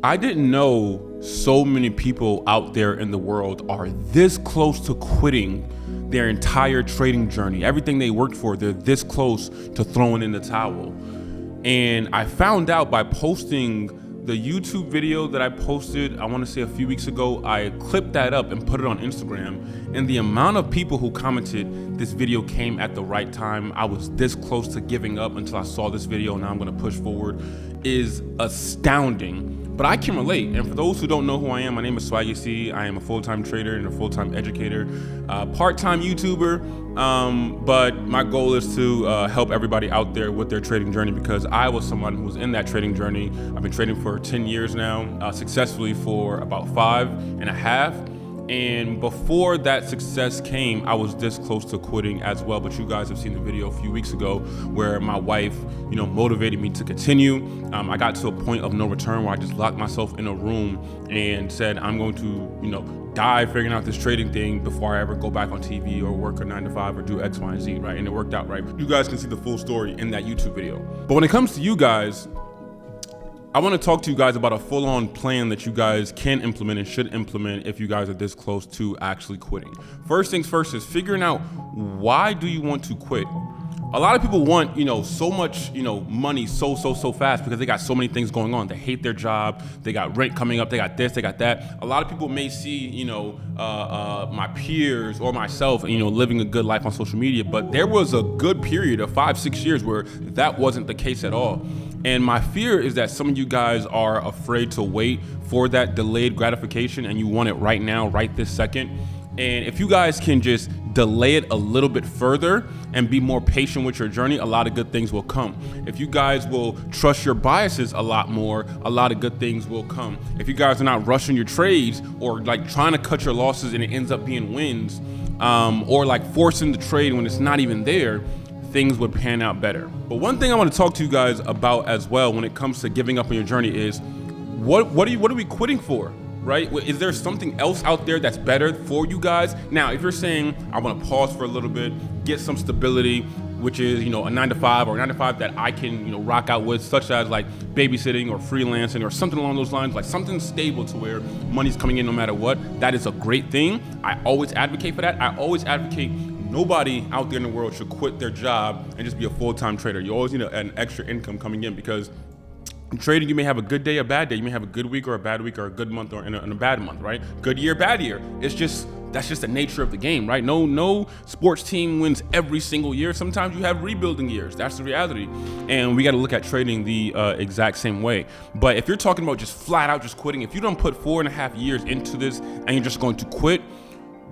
I didn't know so many people out there in the world are this close to quitting their entire trading journey. Everything they worked for, they're this close to throwing in the towel. And I found out by posting the YouTube video that I posted, I want to say a few weeks ago. I clipped that up and put it on Instagram, and the amount of people who commented this video came at the right time. I was this close to giving up until I saw this video. Now I'm going to push forward is astounding. But I can relate, and for those who don't know who I am, my name is Swaggy C. I am a full-time trader and a full-time educator, part-time YouTuber, but my goal is to help everybody out there with their trading journey, because I was someone who was in that trading journey. I've been trading for 10 years now, successfully for about 5.5. And before that success came, I was this close to quitting as well. But you guys have seen the video a few weeks ago where my wife, motivated me to continue. I got to a point of no return where I just locked myself in a room and said, I'm going to, die figuring out this trading thing before I ever go back on TV or work a 9 to 5 or do X, Y, and Z, right? And it worked out, right? You guys can see the full story in that YouTube video. But when it comes to you guys, I want to talk to you guys about a full-on plan that you guys can implement and should implement if you guys are this close to actually quitting. First things first is figuring out, why do you want to quit? A lot of people want, so much, money so fast because they got so many things going on. They hate their job. They got rent coming up. They got this, they got that. A lot of people may see, my peers or myself, living a good life on social media, but there was a good period of 5-6 years where that wasn't the case at all. And my fear is that some of you guys are afraid to wait for that delayed gratification and you want it right now, right this second. And if you guys can just delay it a little bit further and be more patient with your journey, a lot of good things will come. If you guys will trust your biases a lot more, a lot of good things will come. If you guys are not rushing your trades or like trying to cut your losses and it ends up being wins, or like forcing the trade when it's not even there, things would pan out better. But one thing I want to talk to you guys about as well when it comes to giving up on your journey is what are we quitting for? Right? Is there something else out there that's better for you guys? Now, if you're saying, I want to pause for a little bit, get some stability, which is, a 9 to 5 or 9 to 5 that I can, rock out with, such as like babysitting or freelancing or something along those lines, like something stable to where money's coming in no matter what, that is a great thing. I always advocate for that. I always advocate nobody out there in the world should quit their job and just be a full-time trader. You always need an extra income coming in, because in trading, you may have a good day, a bad day. You may have a good week or a bad week, or a good month or in a bad month, right? Good year, bad year. That's just the nature of the game, right? No sports team wins every single year. Sometimes you have rebuilding years. That's the reality. And we got to look at trading the exact same way. But if you're talking about just flat out just quitting, if you don't put 4.5 years into this and you're just going to quit,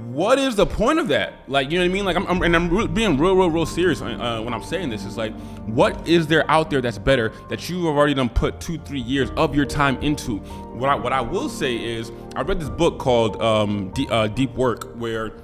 what is the point of that? Like, you know what I mean? Like, I'm being real serious when I'm saying this. It's like, what is there out there that's better that you have already done put 2-3 years of your time into? What I will say is, I read this book called Deep Work, where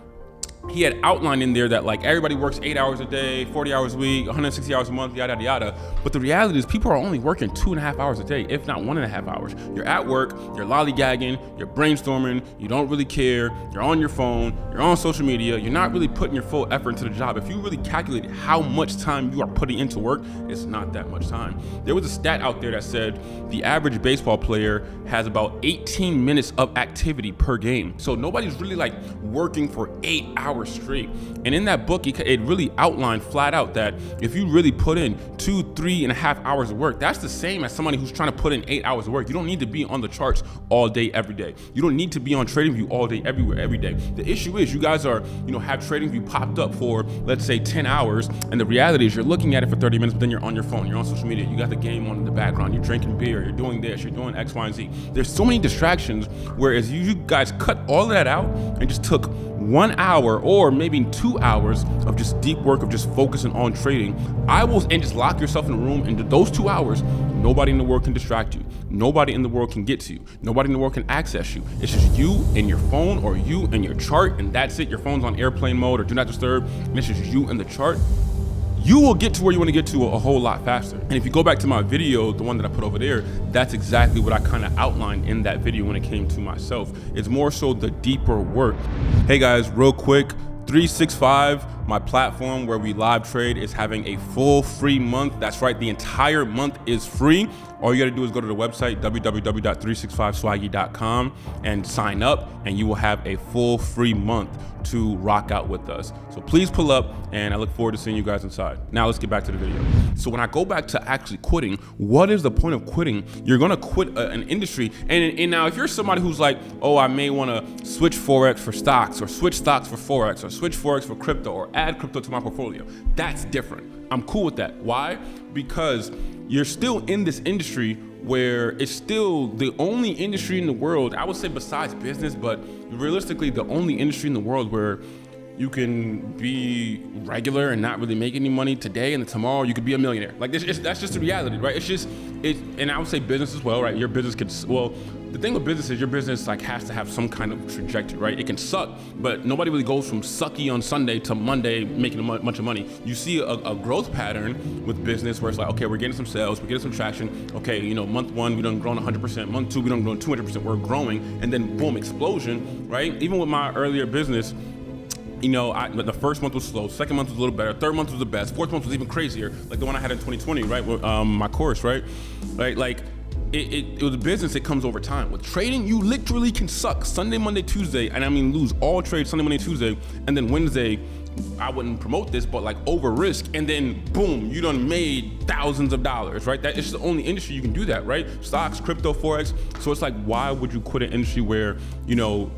he had outlined in there that like everybody works 8 hours a day, 40 hours a week, 160 hours a month, yada, yada, yada. But the reality is people are only working 2.5 hours a day, if not 1.5 hours. You're at work, you're lollygagging, you're brainstorming, you don't really care, you're on your phone, you're on social media, you're not really putting your full effort into the job. If you really calculate how much time you are putting into work, it's not that much time. There was a stat out there that said the average baseball player has about 18 minutes of activity per game. So nobody's really like working for 8 hours straight. And in that book, it really outlined flat out that if you really put in 2-3.5 hours of work, that's the same as somebody who's trying to put in 8 hours of work. You don't need to be on the charts all day, every day. You don't need to be on TradingView all day, everywhere, every day. The issue is you guys are, have TradingView popped up for, let's say 10 hours. And the reality is you're looking at it for 30 minutes, but then you're on your phone, you're on social media, you got the game on in the background, you're drinking beer, you're doing this, you're doing X, Y, and Z. There's so many distractions, whereas you guys cut all of that out and just took 1 hour or maybe 2 hours of just deep work of just focusing on trading, and just lock yourself in a room, and those 2 hours, nobody in the world can distract you. Nobody in the world can get to you. Nobody in the world can access you. It's just you and your phone, or you and your chart, and that's it. Your phone's on airplane mode or do not disturb, and it's just you and the chart. You will get to where you want to get to a whole lot faster. And if you go back to my video, the one that I put over there, that's exactly what I kind of outlined in that video when it came to myself. It's more so the deeper work. Hey guys, real quick, 365 my platform where we live trade is having a full free month. That's right, the entire month is free. All you gotta do is go to the website, www.365swaggy.com, and sign up, and you will have a full free month to rock out with us. So please pull up, and I look forward to seeing you guys inside. Now let's get back to the video. So when I go back to actually quitting, what is the point of quitting? You're gonna quit an industry, and now if you're somebody who's like, oh, I may wanna switch Forex for stocks, or switch stocks for Forex, or switch Forex for crypto, or add crypto to my portfolio, that's different. I'm cool with that. Why? Because you're still in this industry where it's still the only industry in the world, I would say besides business, but realistically the only industry in the world where you can be regular and not really make any money today, and then tomorrow you could be a millionaire. Like that's just the reality, right? And I would say business as well, right? Your business could, well, the thing with business is your business like has to have some kind of trajectory, right? It can suck, but nobody really goes from sucky on Sunday to Monday making a bunch of money. You see a growth pattern with business where it's like, okay, we're getting some sales, we're getting some traction. Okay, you know, month one, we done grown 100%. Month two, we done grown 200%. We're growing, and then boom, explosion, right? Even with my earlier business, you know, the first month was slow, second month was a little better, third month was the best, fourth month was even crazier, like the one I had in 2020, right? My course, right? Like it was a business, it comes over time. With trading, you literally can suck Sunday, Monday, Tuesday, and I mean lose all trades Sunday, Monday, Tuesday, and then Wednesday, I wouldn't promote this, but like over risk, and then boom, you done made thousands of dollars, right? That is the only industry you can do that, right? Stocks, crypto, Forex. So it's like, why would you quit an industry where, you know,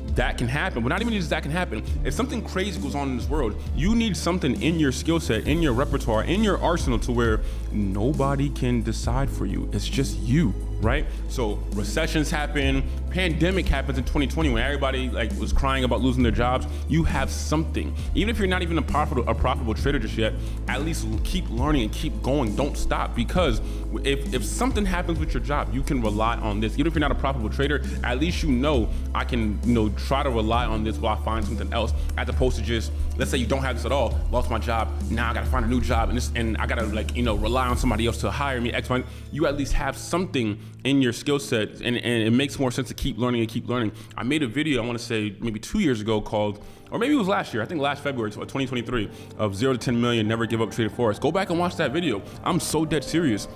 that can happen? But not even just that can happen. If something crazy goes on in this world, you need something in your skill set, in your repertoire, in your arsenal to where nobody can decide for you. It's just you, right? So recessions happen, pandemic happens in 2020 when everybody like was crying about losing their jobs. You have something. Even if you're not even a profitable trader just yet, at least keep learning and keep going. Don't stop, because if something happens with your job, you can rely on this. Even if you're not a profitable trader, at least you know I can, you know, try to rely on this while I find something else, as opposed to just, let's say you don't have this at all, lost my job, now I gotta find a new job, and I gotta, like, you know, rely on somebody else to hire me, X, Y. You at least have something in your skill set, and it makes more sense to keep learning and keep learning. I made a video, I wanna say maybe 2 years ago called, or maybe it was last year, I think last February, 2023, of 0 to 10 million, never give up trading Forex. Go back and watch that video. I'm so dead serious.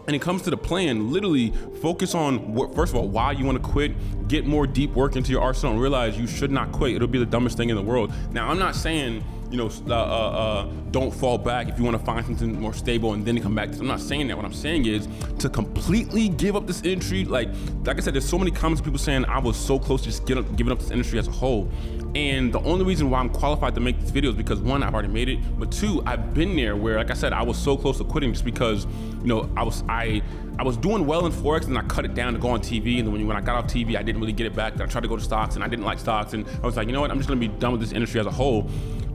And it comes to the plan, literally focus on, first of all, why you want to quit, get more deep work into your arsenal, and realize you should not quit. It'll be the dumbest thing in the world. Now, I'm not saying, you know, don't fall back if you want to find something more stable and then come back. I'm not saying that. What I'm saying is to completely give up this industry. Like I said, there's so many comments of people saying I was so close to just giving up this industry as a whole. And the only reason why I'm qualified to make this video is because, one, I've already made it, but two, I've been there where, like I said, I was so close to quitting just because, you know, I was doing well in Forex, and I cut it down to go on TV, and then when I got off TV, I didn't really get it back. Then I tried to go to stocks, and I didn't like stocks, and I was like, you know what, I'm just gonna be done with this industry as a whole.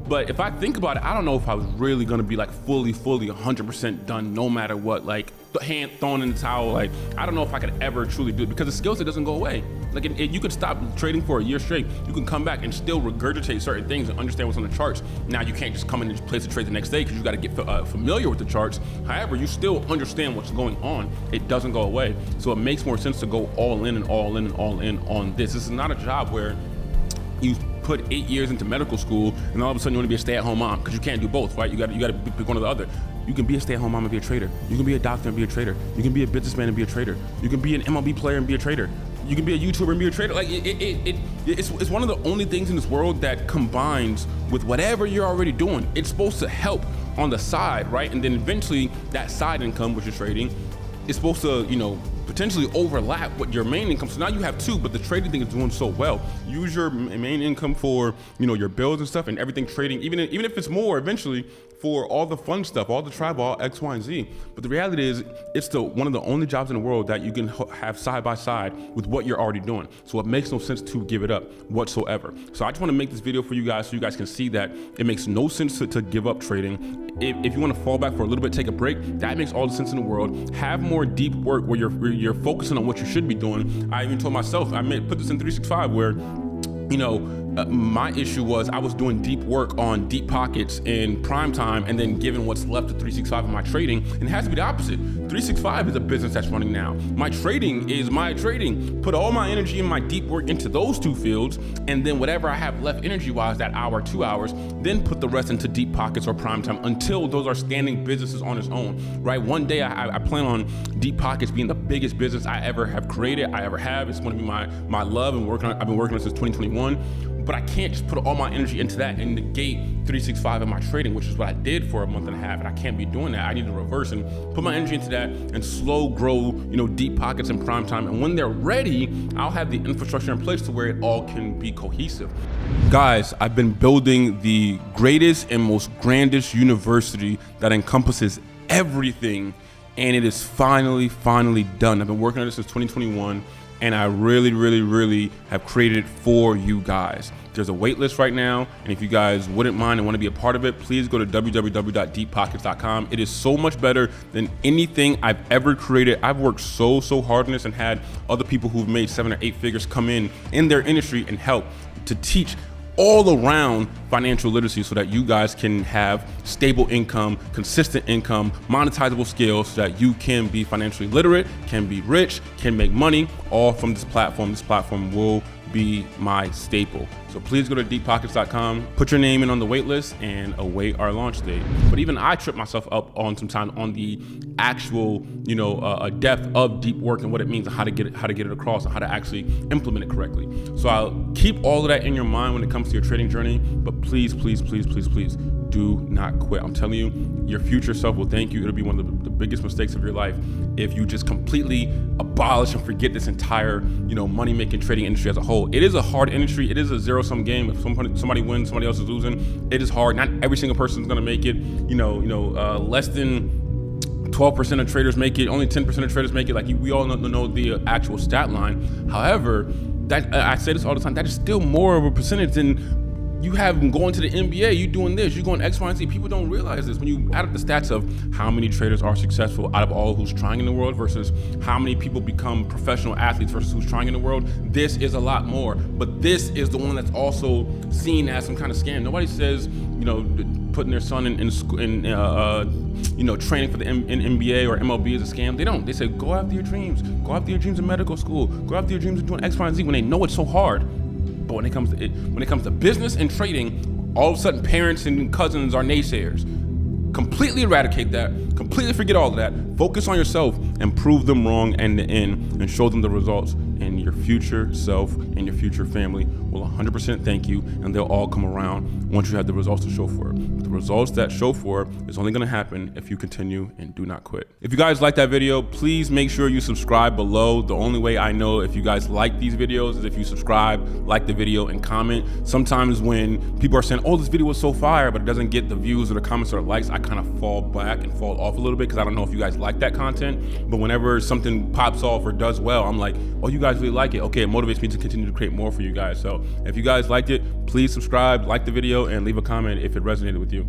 But if I think about it, I don't know if I was really gonna be like fully 100% done no matter what, like hand thrown in the towel. Like, I don't know if I could ever truly do it, because the skill set doesn't go away. Like you could stop trading for a year straight, you can come back and still regurgitate certain things and understand what's on the charts. Now you can't just come in and just place a trade the next day, because you gotta get familiar with the charts. However, you still understand what's going on. It doesn't go away. So it makes more sense to go all in and all in and all in on this. This is not a job where you put 8 years into medical school and all of a sudden you want to be a stay-at-home mom, because you can't do both, right? You got to pick one or the other. You can be a stay-at-home mom and be a trader. You can be a doctor and be a trader. You can be a businessman and be a trader. You can be an MLB player and be a trader. You can be a YouTuber and be a trader. Like it's one of the only things in this world that combines with whatever you're already doing. It's supposed to help on the side, right? And then eventually that side income, which is trading, is supposed to, you know, potentially overlap with your main income. So now you have two, but the trading thing is doing so well. Use your main income for, you know, your bills and stuff, and everything trading, even if it's more eventually, for all the fun stuff, all the travel, all X, Y, and Z. But the reality is, it's one of the only jobs in the world that you can have side by side with what you're already doing. So it makes no sense to give it up whatsoever. So I just want to make this video for you guys so you guys can see that it makes no sense to give up trading. If you want to fall back for a little bit, take a break, that makes all the sense in the world. Have more deep work where you're focusing on what you should be doing. I even told myself, put this in 365 where, you know, My issue was I was doing deep work on deep pockets in prime time and then giving what's left to 365 in my trading. And it has to be the opposite. 365 is a business that's running now. My trading is my trading. Put all my energy and my deep work into those two fields, and then whatever I have left energy-wise, that hour, 2 hours, then put the rest into deep pockets or prime time until those are standing businesses on its own, right? One day I plan on deep pockets being the biggest business I ever have created, I ever have. It's going to be my love, and I've been working on it since 2021. But I can't just put all my energy into that and negate 365 in my trading, which is what I did for a month and a half, and I can't be doing that. I need to reverse and put my energy into that and slow grow, deep pockets in prime time. And when they're ready, I'll have the infrastructure in place to where it all can be cohesive. Guys, I've been building the greatest and most grandest university that encompasses everything, and it is finally done. I've been working on this since 2021. And I really have created it for you guys. There's a wait list right now, and if you guys wouldn't mind and want to be a part of it, please go to www.deeppockets.com. It is so much better than anything I've ever created. I've worked so hard on this and had other people who've made 7 or 8 figures come in their industry and help to teach all around financial literacy so that you guys can have stable income, consistent income, monetizable skills so that you can be financially literate, can be rich, can make money, all from this platform. This platform will be my staple. So please go to deeppockets.com, put your name in on the wait list, and await our launch date. But even I tripped myself up on some time on the actual, depth of deep work and what it means and how to get it across and how to actually implement it correctly. So I'll keep all of that in your mind when it comes to your trading journey, but please do not quit. I'm telling you, your future self will thank you. It'll be one of the biggest mistakes of your life if you just completely abolish and forget this entire, money-making trading industry as a whole. It is a hard industry. It is a zero-sum game. If somebody wins, somebody else is losing. It is hard. Not every single person is going to make it. Less than 12% of traders make it. Only 10% of traders make it. Like we all know the actual stat line. However, that I say this all the time. That is still more of a percentage than you have them going to the NBA, you doing this, you going X, Y, and Z. People don't realize this. When you add up the stats of how many traders are successful out of all who's trying in the world versus how many people become professional athletes versus who's trying in the world, this is a lot more. But this is the one that's also seen as some kind of scam. Nobody says, putting their son in school, training for the NBA or MLB is a scam. They don't. They say, go after your dreams. Go after your dreams in medical school. Go after your dreams of doing X, Y, and Z when they know it's so hard. But when it comes to business and trading, all of a sudden parents and cousins are naysayers. Completely eradicate that, completely forget all of that, focus on yourself and prove them wrong end to end and show them the results, and your future self and your future family will 100% thank you, and they'll all come around once you have the results to show for it. The results that show for it is only gonna happen if you continue and do not quit. If you guys like that video, please make sure you subscribe below. The only way I know if you guys like these videos is if you subscribe, like the video, and comment. Sometimes when people are saying, oh, this video was so fire, but it doesn't get the views or the comments or the likes, I kind of fall back and fall off a little bit because I don't know if you guys like that content. But whenever something pops off or does well, I'm like, oh, you guys really like it. Okay, it motivates me to continue to create more for you guys. So if you guys liked it, please subscribe, like the video, and leave a comment if it resonated with you.